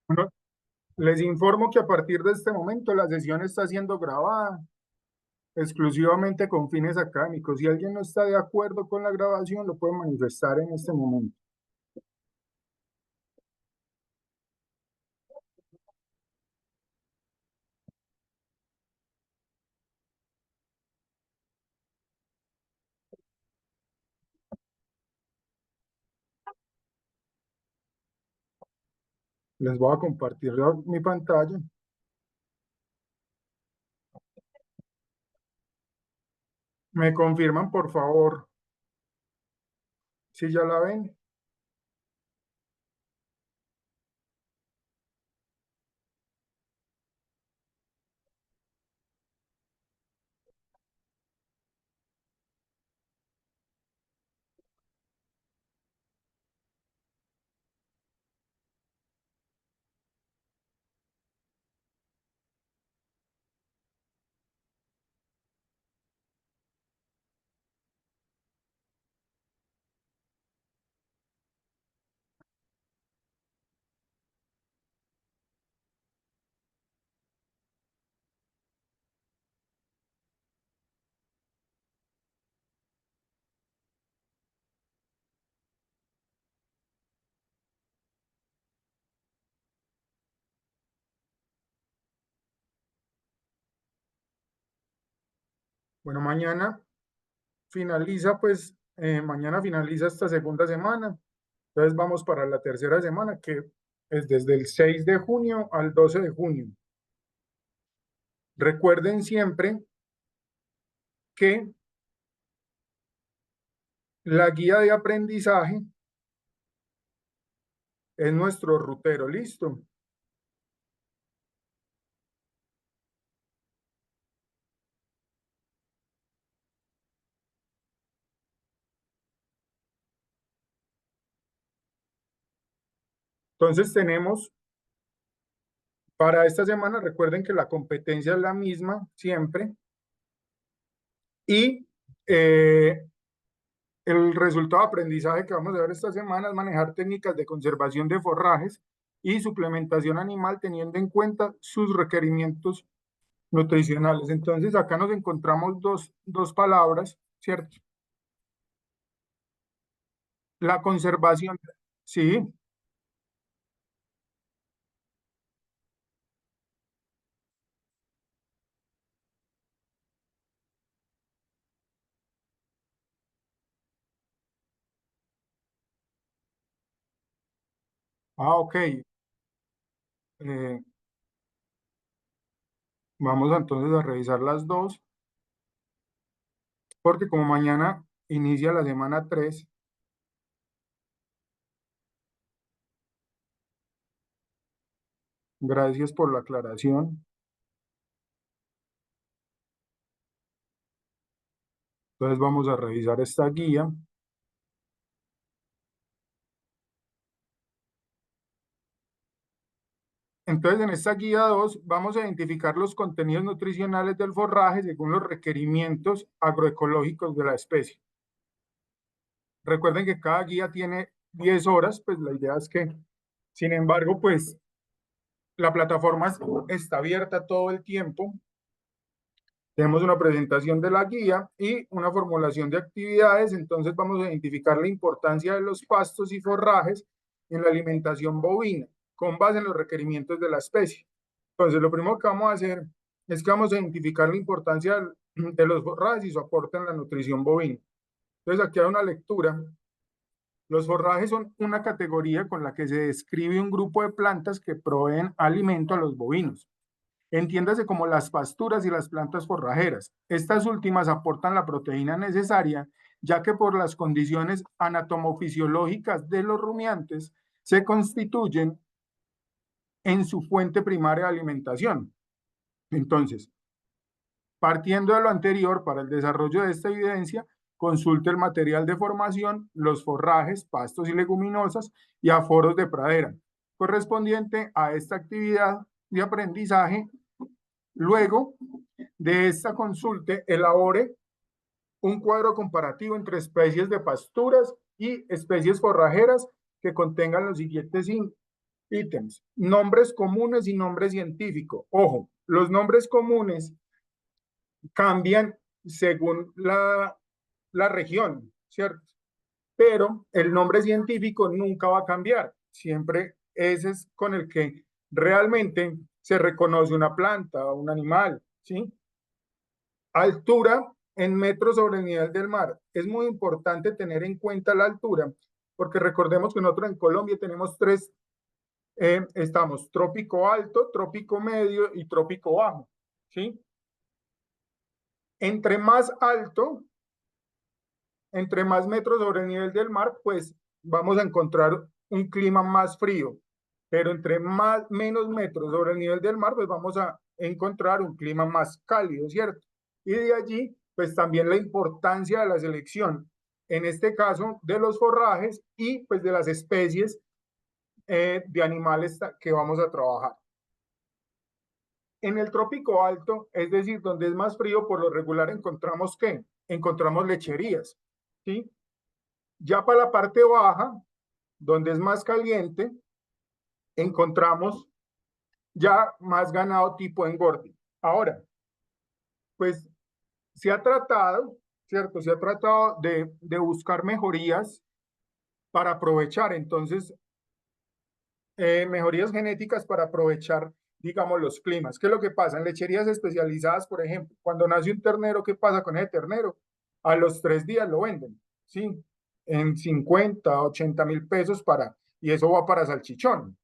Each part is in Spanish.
Bueno, les informo que a partir de este momento la sesión está siendo grabada exclusivamente con fines académicos. Si alguien no está de acuerdo con la grabación, lo puede manifestar en este momento. Les voy a compartir mi pantalla. Me confirman, por favor, si ya la ven. Bueno, mañana finaliza esta segunda semana. Entonces vamos para la tercera semana, que es desde el 6 de junio al 12 de junio. Recuerden siempre que la guía de aprendizaje es nuestro rutero, ¿listo? Entonces tenemos para esta semana, recuerden que la competencia es la misma siempre y el resultado de aprendizaje que vamos a ver esta semana es manejar técnicas de conservación de forrajes y suplementación animal teniendo en cuenta sus requerimientos nutricionales. Entonces acá nos encontramos dos palabras, ¿cierto? La conservación, sí, ok. Eh, Vamos entonces a revisar las dos, porque como mañana inicia la semana 3, gracias por la aclaración. Entonces vamos a revisar esta guía. Entonces en esta guía 2 vamos a identificar los contenidos nutricionales del forraje según los requerimientos agroecológicos de la especie. Recuerden que cada guía tiene 10 horas, pues la idea es que, sin embargo, pues la plataforma está abierta todo el tiempo. Tenemos una presentación de la guía y una formulación de actividades. Entonces vamos a identificar la importancia de los pastos y forrajes en la alimentación bovina con base en los requerimientos de la especie. Entonces lo primero que vamos a hacer es que vamos a identificar la importancia de los forrajes y su aporte en la nutrición bovina. Entonces aquí hay una lectura. Los forrajes son una categoría con la que se describe un grupo de plantas que proveen alimento a los bovinos. Entiéndase como las pasturas y las plantas forrajeras. Estas últimas aportan la proteína necesaria, ya que por las condiciones anatomofisiológicas de los rumiantes se constituyen en su fuente primaria de alimentación. Entonces, partiendo de lo anterior, para el desarrollo de esta evidencia, consulte el material de formación, los forrajes, pastos y leguminosas y aforos de pradera, correspondiente a esta actividad de aprendizaje. Luego de esta consulta, elabore un cuadro comparativo entre especies de pasturas y especies forrajeras que contengan los siguientes ítems, nombres comunes y nombres científicos. Ojo, los nombres comunes cambian según la región, ¿cierto? Pero el nombre científico nunca va a cambiar. Siempre ese es con el que realmente se reconoce una planta o un animal, ¿sí? Altura en metros sobre el nivel del mar. Es muy importante tener en cuenta la altura, porque recordemos que nosotros en Colombia tenemos tres, estamos trópico alto, trópico medio y trópico bajo, ¿sí? Entre más alto, entre más metros sobre el nivel del mar, pues vamos a encontrar un clima más frío, pero entre menos metros sobre el nivel del mar, pues vamos a encontrar un clima más cálido, ¿cierto? Y de allí, pues también la importancia de la selección, en este caso de los forrajes y pues de las especies de animales que vamos a trabajar. En el trópico alto, es decir, donde es más frío, por lo regular encontramos ¿qué? Encontramos lecherías, ¿sí? Ya para la parte baja, donde es más caliente, encontramos ya más ganado tipo engorde. Ahora, pues se ha tratado, ¿cierto? Se ha tratado de buscar mejorías para aprovechar, entonces, mejorías genéticas para aprovechar, digamos, los climas. ¿Qué es lo que pasa? En lecherías especializadas, por ejemplo, cuando nace un ternero, ¿qué pasa con ese ternero? A los 3 días lo venden, ¿sí? En 50, 80.000 pesos y eso va para salchichón.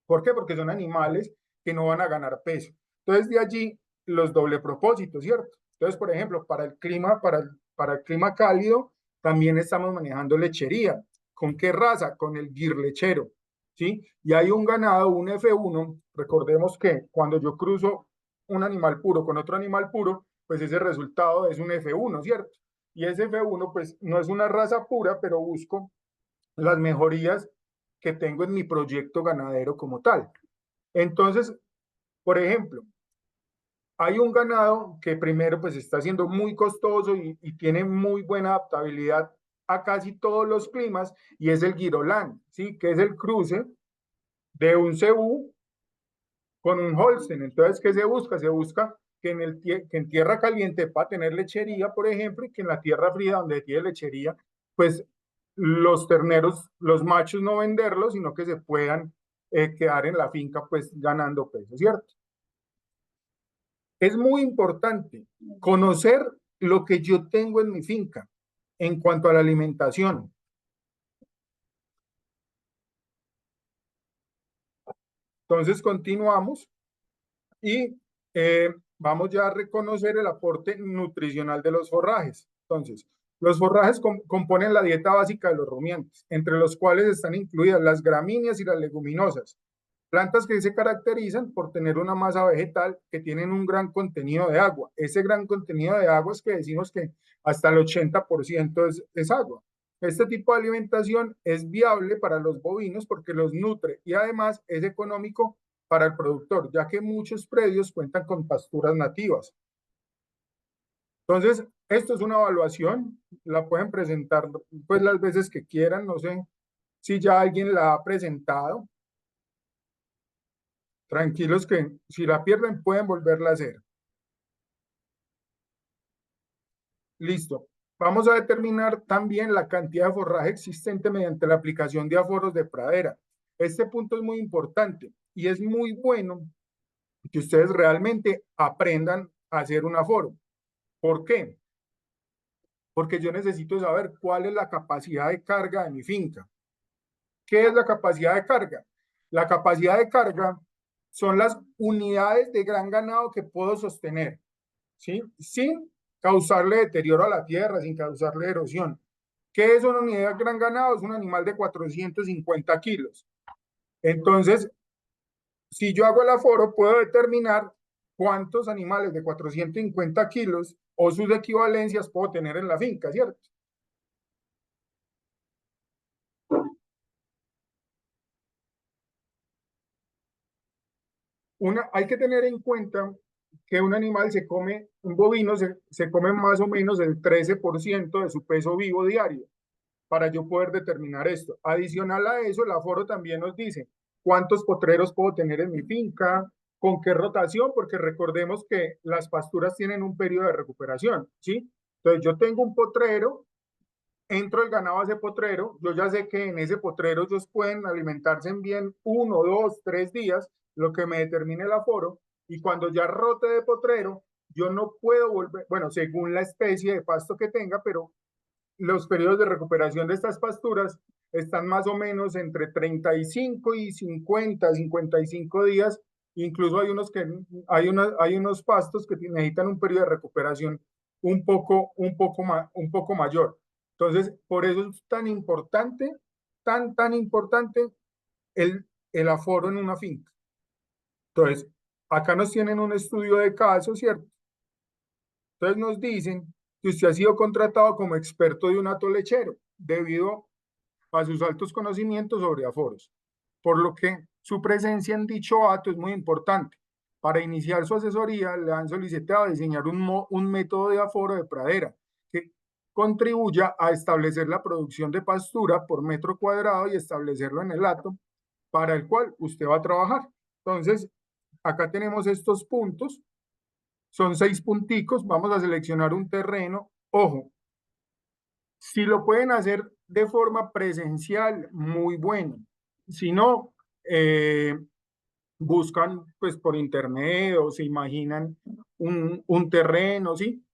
¿Por qué? Porque son animales que no van a ganar peso. Entonces, de allí los doble propósitos, ¿cierto? Entonces, por ejemplo, para el clima cálido, también estamos manejando lechería. ¿Con qué raza? Con el gir lechero, ¿sí? Y hay un ganado, un F1, recordemos que cuando yo cruzo un animal puro con otro animal puro, pues ese resultado es un F1, ¿cierto? Y ese F1, pues no es una raza pura, pero busco las mejorías que tengo en mi proyecto ganadero como tal. Entonces, por ejemplo, hay un ganado que primero pues está siendo muy costoso y tiene muy buena adaptabilidad a casi todos los climas y es el Girolán, ¿sí? Que es el cruce de un cebú con un Holstein. Entonces, ¿qué se busca? Se busca que en tierra caliente para tener lechería, por ejemplo, y que en la tierra fría donde tiene lechería, pues los terneros, los machos no venderlos, sino que se puedan quedar en la finca pues ganando peso, ¿cierto? Es muy importante conocer lo que yo tengo en mi finca en cuanto a la alimentación. Entonces continuamos y vamos ya a reconocer el aporte nutricional de los forrajes. Entonces, los forrajes componen la dieta básica de los rumiantes, entre los cuales están incluidas las gramíneas y las leguminosas, plantas que se caracterizan por tener una masa vegetal que tienen un gran contenido de agua. Ese gran contenido de agua es que decimos que hasta el 80% es agua. Este tipo de alimentación es viable para los bovinos porque los nutre y además es económico para el productor, ya que muchos predios cuentan con pasturas nativas. Entonces, esto es una evaluación, la pueden presentar pues las veces que quieran, no sé si ya alguien la ha presentado. Tranquilos que si la pierden pueden volverla a hacer. Listo. Vamos a determinar también la cantidad de forraje existente mediante la aplicación de aforos de pradera. Este punto es muy importante y es muy bueno que ustedes realmente aprendan a hacer un aforo. ¿Por qué? Porque yo necesito saber cuál es la capacidad de carga de mi finca. ¿Qué es la capacidad de carga? La capacidad de carga son las unidades de gran ganado que puedo sostener, ¿sí? Sin causarle deterioro a la tierra, sin causarle erosión. ¿Qué es una unidad de gran ganado? Es un animal de 450 kilos. Entonces, si yo hago el aforo, puedo determinar cuántos animales de 450 kilos o sus equivalencias puedo tener en la finca, ¿cierto? Hay que tener en cuenta que un animal un bovino se come más o menos el 13% de su peso vivo diario para yo poder determinar esto. Adicional a eso, el aforo también nos dice cuántos potreros puedo tener en mi finca, con qué rotación, porque recordemos que las pasturas tienen un periodo de recuperación, ¿sí? Entonces yo tengo un potrero, entro el ganado a ese potrero, yo ya sé que en ese potrero ellos pueden alimentarse en bien 1, 2, 3 días, lo que me determine el aforo, y cuando ya rote de potrero, yo no puedo volver, bueno, según la especie de pasto que tenga, pero los periodos de recuperación de estas pasturas están más o menos entre 35 y 55 días. Incluso hay unos pastos que necesitan un periodo de recuperación un poco mayor. Entonces, por eso es tan importante, tan importante el aforo en una finca. Entonces, acá nos tienen un estudio de caso, ¿cierto? Entonces nos dicen que usted ha sido contratado como experto de un atolechero debido a sus altos conocimientos sobre aforos, por lo que su presencia en dicho acto es muy importante. Para iniciar su asesoría, le han solicitado diseñar un método de aforo de pradera que contribuya a establecer la producción de pastura por metro cuadrado y establecerlo en el hato para el cual usted va a trabajar. Entonces, acá tenemos estos puntos, son 6 punticos, vamos a seleccionar un terreno. Ojo, si lo pueden hacer de forma presencial, muy bueno. Si no, buscan pues por internet o se imaginan un terreno, ¿sí?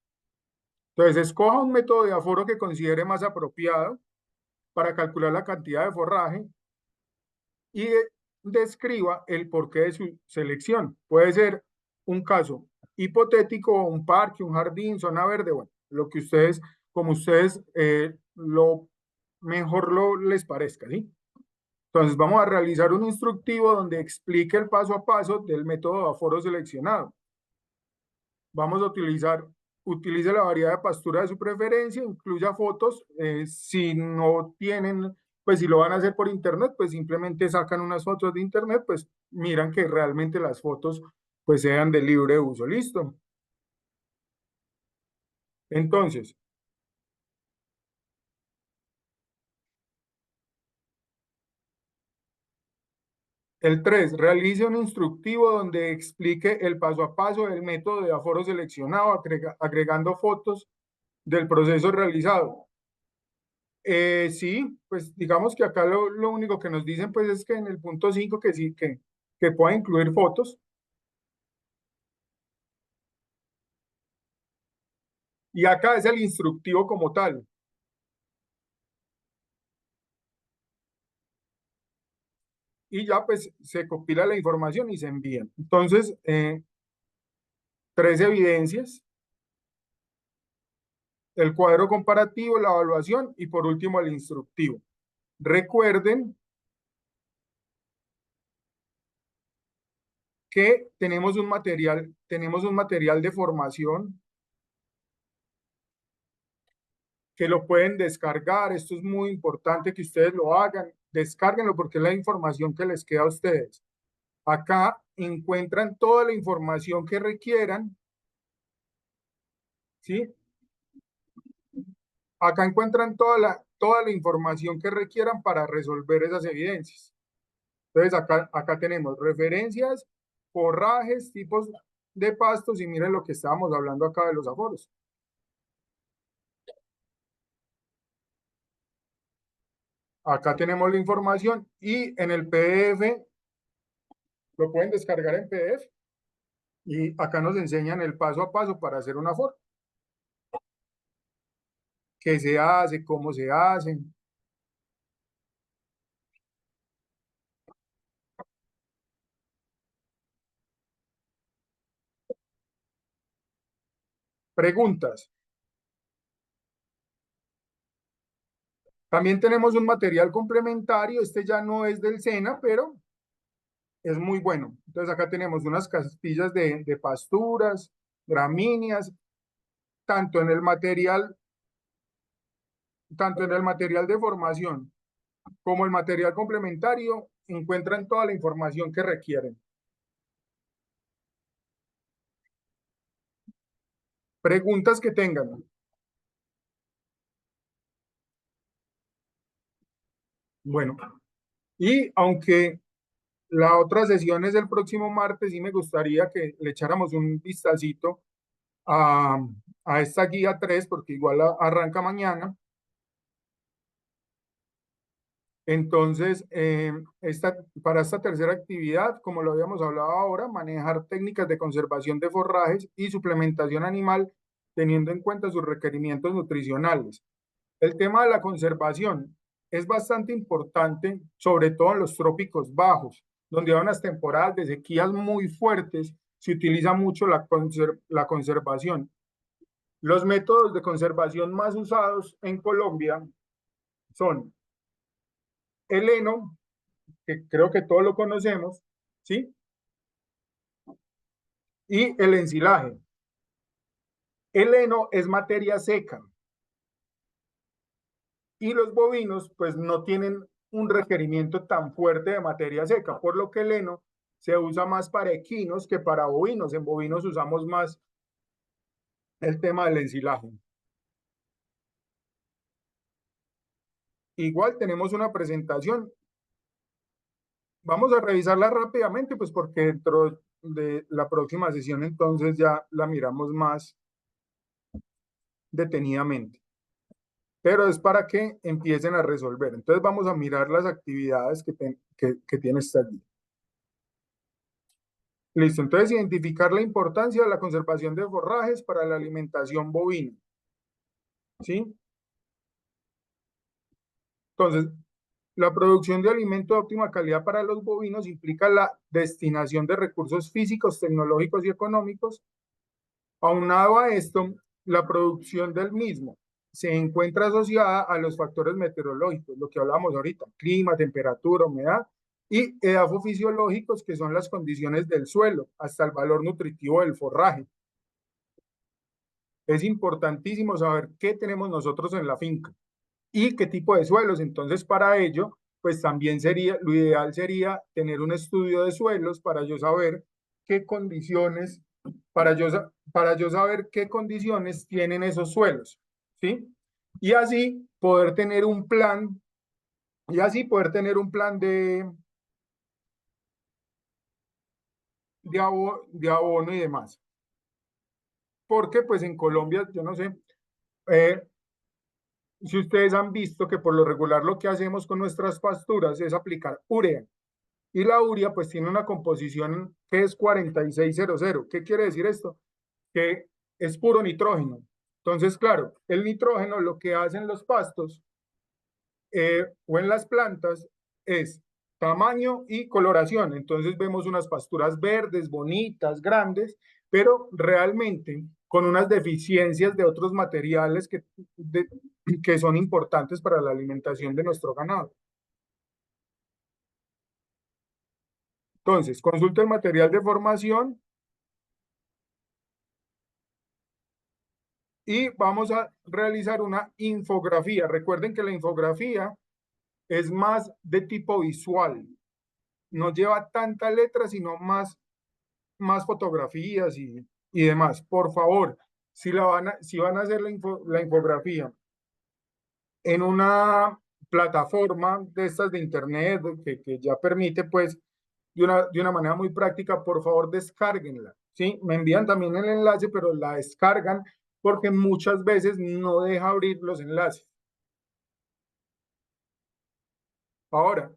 Entonces, escoja un método de aforo que considere más apropiado para calcular la cantidad de forraje y describa el porqué de su selección. Puede ser un caso hipotético, un parque, un jardín, zona verde, bueno, lo que ustedes, como ustedes lo mejor les parezca, ¿sí? Entonces vamos a realizar un instructivo donde explique el paso a paso del método de aforo seleccionado. Vamos a utilice la variedad de pastura de su preferencia, incluya fotos. Si no tienen, pues si lo van a hacer por internet, pues simplemente sacan unas fotos de internet, pues miran que realmente las fotos pues sean de libre uso. Listo. Entonces, el 3 realice un instructivo donde explique el paso a paso del método de aforo seleccionado, agregando fotos del proceso realizado. Sí, pues digamos que acá lo único que nos dicen pues es que en el punto 5 que sí, que pueda incluir fotos, y acá es el instructivo como tal, y ya pues se compila la información y se envía. Entonces, 3 evidencias, el cuadro comparativo, la evaluación y por último el instructivo. Recuerden que tenemos un material de formación que lo pueden descargar. Esto es muy importante que ustedes lo hagan. Descárguenlo porque es la información que les queda a ustedes. Acá encuentran toda la información que requieran, ¿sí? Acá encuentran toda la información que requieran para resolver esas evidencias. Entonces, acá tenemos referencias, forrajes, tipos de pastos y miren lo que estábamos hablando acá de los aforos. Acá tenemos la información y en el PDF lo pueden descargar en PDF y acá nos enseñan el paso a paso para hacer una aforo. ¿Qué se hace? ¿Cómo se hace? Preguntas. También tenemos un material complementario, este ya no es del SENA, pero es muy bueno. Entonces acá tenemos unas castillas de pasturas, gramíneas, tanto en el material, tanto en el material de formación como el material complementario, encuentran toda la información que requieren. Preguntas que tengan. Bueno, y aunque La otra sesión es el próximo martes y me gustaría que le echáramos un vistacito a, a esta guía 3 porque igual arranca mañana. Entonces, para esta tercera actividad, como lo habíamos hablado ahora, manejar técnicas de conservación de forrajes y suplementación animal teniendo en cuenta sus requerimientos nutricionales. El tema de la conservación es bastante importante, sobre todo en los trópicos bajos, donde hay unas temporadas de sequías muy fuertes, se utiliza mucho la conservación. Los métodos de conservación más usados en Colombia son el heno, que creo que todos lo conocemos, ¿sí? Y el ensilaje. El heno es materia seca y los bovinos pues no tienen un requerimiento tan fuerte de materia seca, por lo que el heno se usa más para equinos que para bovinos. En bovinos usamos más el tema del ensilaje. Igual tenemos una presentación. Vamos a revisarla rápidamente, pues porque dentro de la próxima sesión entonces ya la miramos más detenidamente. Pero es para que empiecen a resolver. Entonces vamos a mirar las actividades que tiene esta guía. Listo, entonces identificar la importancia de la conservación de forrajes para la alimentación bovina. ¿Sí? Entonces, la producción de alimento de óptima calidad para los bovinos implica la destinación de recursos físicos, tecnológicos y económicos. Aunado a esto, la producción del mismo se encuentra asociada a los factores meteorológicos, lo que hablamos ahorita, clima, temperatura, humedad y edafofisiológicos, que son las condiciones del suelo, hasta el valor nutritivo del forraje. Es importantísimo saber qué tenemos nosotros en la finca y qué tipo de suelos. Entonces, para ello, pues también sería, lo ideal sería tener un estudio de suelos para yo saber qué condiciones, para yo saber qué condiciones tienen esos suelos, ¿sí? Y así poder tener un plan, y así poder tener un plan de abono y demás. Porque pues en Colombia, yo no sé, eh, si ustedes han visto que por lo regular lo que hacemos con nuestras pasturas es aplicar urea. Y la urea pues tiene una composición que es 4600. ¿Qué quiere decir esto? Que es puro nitrógeno. Entonces, claro, el nitrógeno lo que hacen los pastos o en las plantas es tamaño y coloración. Entonces vemos unas pasturas verdes, bonitas, grandes, pero realmente con unas deficiencias de otros materiales que son importantes para la alimentación de nuestro ganado. Entonces, consulta el material de formación y vamos a realizar una infografía. Recuerden que la infografía es más de tipo visual, no lleva tanta letra, sino más fotografías y demás. Por favor, si van a hacer la infografía en una plataforma de estas de internet que ya permite, pues, de una manera muy práctica, por favor, descárguenla, ¿sí? Me envían también el enlace, pero la descargan porque muchas veces no deja abrir los enlaces. Ahora,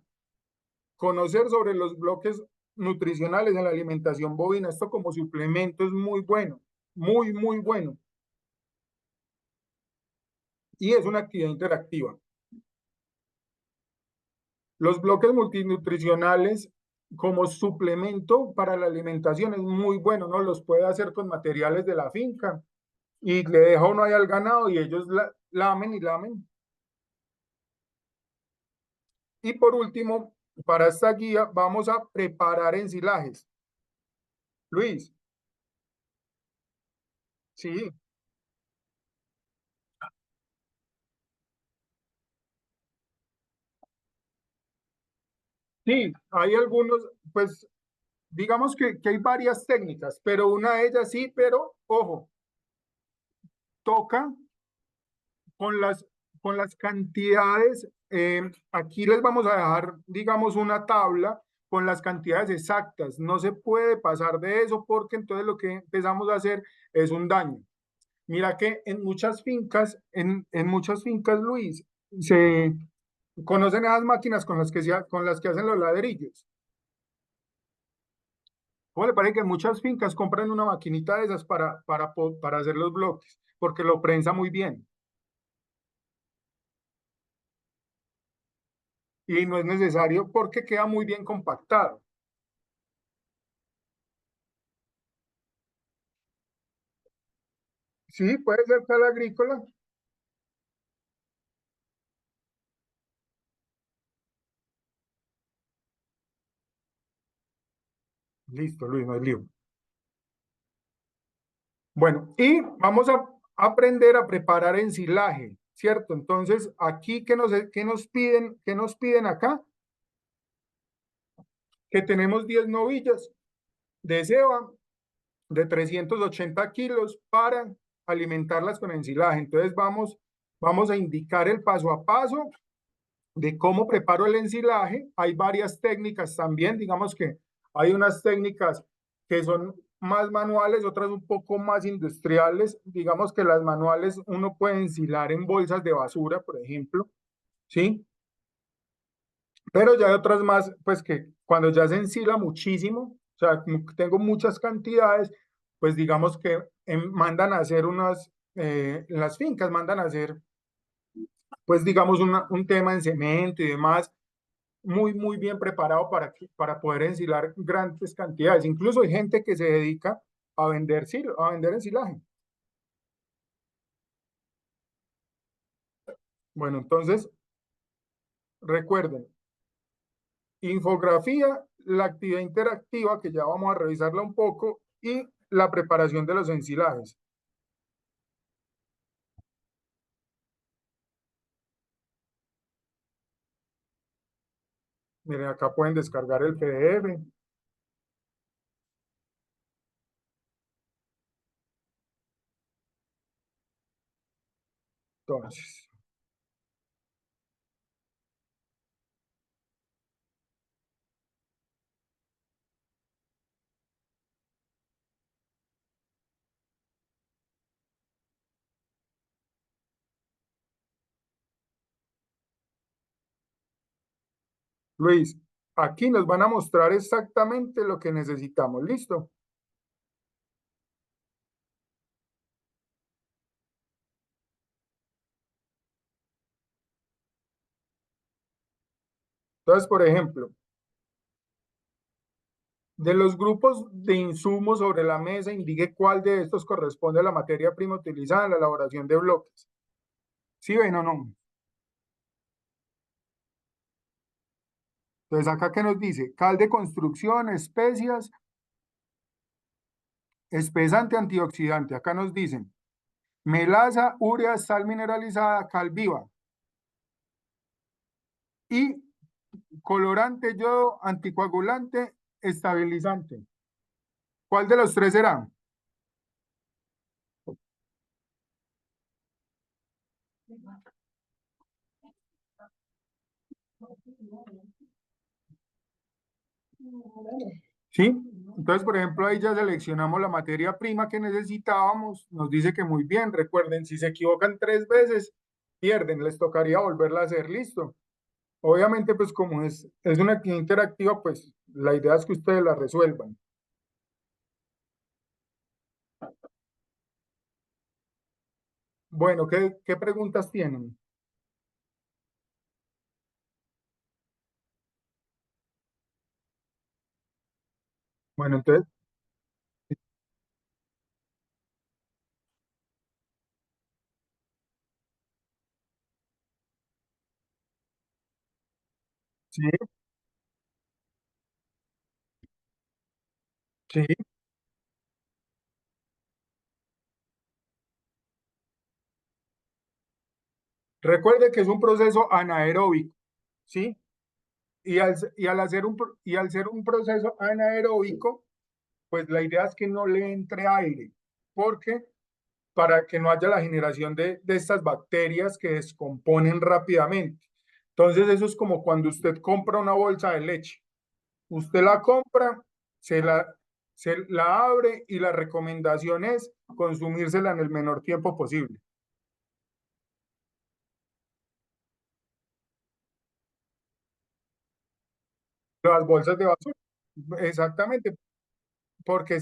conocer sobre los bloques nutricionales en la alimentación bovina, esto como suplemento es muy bueno, muy, muy bueno. Y es una actividad interactiva. Los bloques multinutricionales como suplemento para la alimentación es muy bueno, ¿no? Los puede hacer con materiales de la finca y le deja uno ahí al ganado y ellos lamen y lamen. Y por último, para esta guía vamos a preparar ensilajes. Luis, sí, sí, hay algunos, pues digamos que hay varias técnicas, pero una de ellas sí, pero ojo, toca con con las cantidades. Aquí les vamos a dejar, digamos, una tabla con las cantidades exactas. No se puede pasar de eso porque entonces lo que empezamos a hacer es un daño. Mira que en muchas fincas, Luis, se conocen esas máquinas con las que hacen los ladrillos. ¿Cómo le parece que muchas fincas compran una maquinita de esas para hacer los bloques? Porque lo prensa muy bien y no es necesario porque queda muy bien compactado. Sí, puede ser tal agrícola. Listo, Luis, no hay lío. Bueno, y vamos a aprender a preparar ensilaje, ¿cierto? Entonces, aquí, qué nos piden acá? Que tenemos 10 novillas de ceba de 380 kilos para alimentarlas con ensilaje. Entonces, vamos a indicar el paso a paso de cómo preparo el ensilaje. Hay varias técnicas también, digamos que hay unas técnicas que son más manuales, otras un poco más industriales. Digamos que las manuales uno puede ensilar en bolsas de basura, por ejemplo, ¿sí? Pero ya hay otras más, pues que cuando ya se ensila muchísimo, o sea, como que tengo muchas cantidades, pues digamos que mandan a hacer en las fincas mandan a hacer, pues digamos, un tema en cemento y demás, muy bien preparado para poder ensilar grandes cantidades. Incluso hay gente que se dedica a vender ensilaje. Bueno, entonces, recuerden, infografía, la actividad interactiva, que ya vamos a revisarla un poco, y la preparación de los ensilajes. Miren, acá pueden descargar el PDF. Entonces, Luis, aquí nos van a mostrar exactamente lo que necesitamos. ¿Listo? Entonces, por ejemplo, de los grupos de insumos sobre la mesa, indique cuál de estos corresponde a la materia prima utilizada en la elaboración de bloques. ¿Sí ven o no? Entonces, acá que nos dice, cal de construcción, especias, espesante, antioxidante. Acá nos dicen, melaza, urea, sal mineralizada, cal viva y colorante, yodo, anticoagulante, estabilizante. ¿Cuál de los tres será? ¿Sí? Entonces, por ejemplo, ahí ya seleccionamos la materia prima que necesitábamos. Nos dice que muy bien. Recuerden, si se equivocan 3 veces, pierden. Les tocaría volverla a hacer. Listo. Obviamente, pues como es una actividad interactiva, pues la idea es que ustedes la resuelvan. Bueno, ¿qué preguntas tienen? Bueno, entonces, sí, sí. Recuerde que es un proceso anaeróbico, ¿sí? Y al ser un proceso anaeróbico, pues la idea es que no le entre aire, porque para que no haya la generación de estas bacterias que descomponen rápidamente. Entonces, eso es como cuando usted compra una bolsa de leche. Usted la compra, se la, se la abre y la recomendación es consumírsela en el menor tiempo posible. Las bolsas de basura, exactamente, porque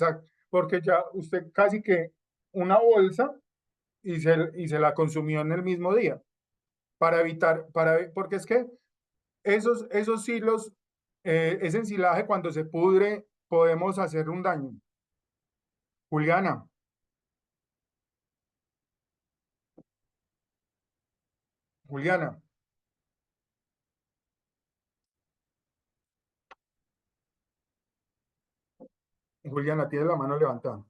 ya usted casi que una bolsa y se la consumió en el mismo día, para evitar, porque es que esos hilos, ese ensilaje cuando se pudre, podemos hacer un daño. Juliana, Juliana, Juliana, tiene la mano levantada.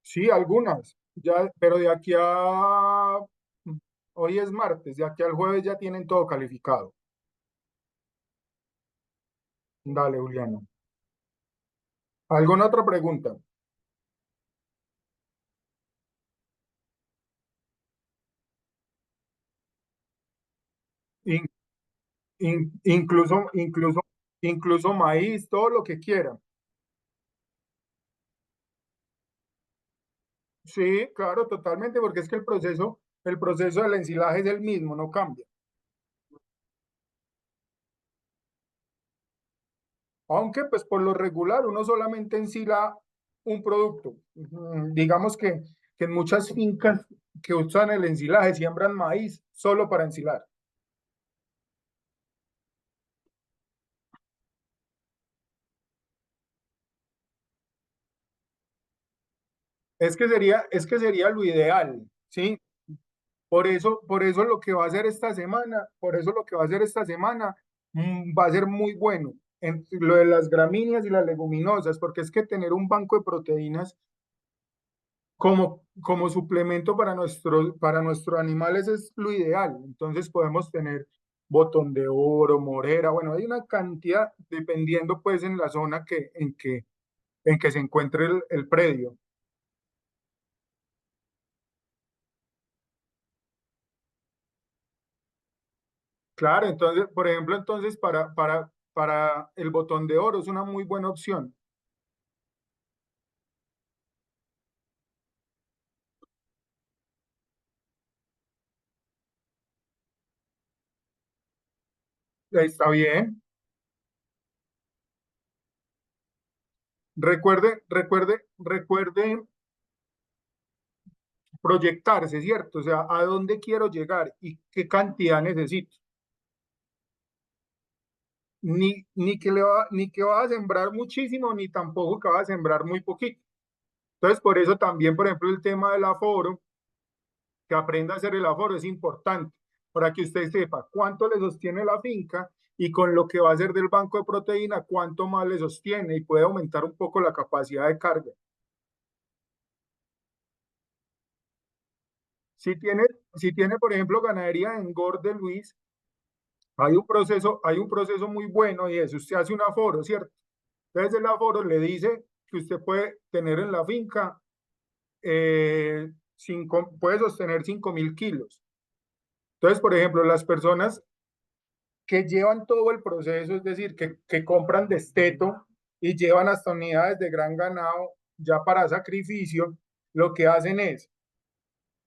Sí, algunas, ya, pero de aquí a, hoy es martes, de aquí al jueves ya tienen todo calificado. Dale, Juliana. ¿Alguna otra pregunta? In- incluso maíz, todo lo que quieran. Sí, claro, totalmente, porque es que el proceso del ensilaje es el mismo, no cambia. Aunque, pues por lo regular, uno solamente ensila un producto. Digamos que en muchas fincas que usan el ensilaje siembran maíz solo para ensilar. Es que sería lo ideal, ¿sí? Por eso lo que va a hacer esta semana, por eso lo que va a hacer esta semana va a ser muy bueno. Lo de las gramíneas y las leguminosas, porque es que tener un banco de proteínas como suplemento para nuestros animales es lo ideal. Entonces podemos tener botón de oro, morera, bueno, hay una cantidad dependiendo pues en la zona en que se encuentre el predio. Claro, entonces, por ejemplo, entonces para el botón de oro es una muy buena opción. Está bien. Recuerde proyectarse, ¿cierto? O sea, a dónde quiero llegar y qué cantidad necesito. Ni que va a sembrar muchísimo, ni tampoco que va a sembrar muy poquito. Entonces, por eso también, por ejemplo, el tema del aforo, que aprenda a hacer el aforo es importante, para que usted sepa cuánto le sostiene la finca y con lo que va a hacer del banco de proteína, cuánto más le sostiene y puede aumentar un poco la capacidad de carga. Si tiene, por ejemplo, ganadería en engorde, Luis, hay un proceso muy bueno y es, usted hace un aforo, ¿cierto? Entonces el aforo le dice que usted puede tener en la finca, puede sostener 5.000 kilos. Entonces, por ejemplo, las personas que llevan todo el proceso, es decir, que compran desteto y llevan hasta unidades de gran ganado ya para sacrificio, lo que hacen es,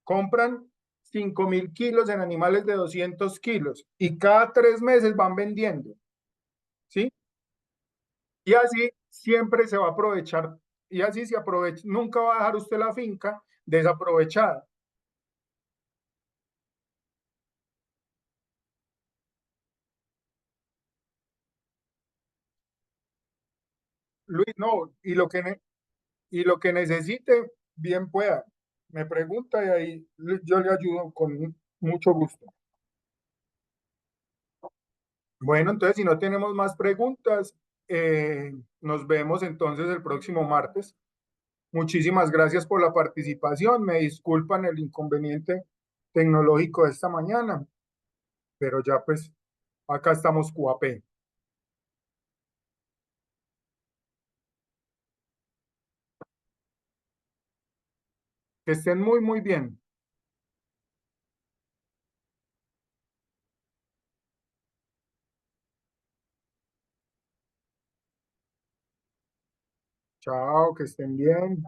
compran 5.000 kilos en animales de 200 kilos y cada 3 meses van vendiendo, ¿sí? Y así siempre se va a aprovechar, y así se aprovecha, nunca va a dejar usted la finca desaprovechada. Luis, no, y lo que necesite, bien pueda. Me pregunta y ahí yo le ayudo con mucho gusto. Bueno, entonces si no tenemos más preguntas, nos vemos entonces el próximo martes. Muchísimas gracias por la participación. Me disculpan el inconveniente tecnológico de esta mañana, pero ya pues acá estamos QAP. Que estén muy, muy bien. Chao, que estén bien.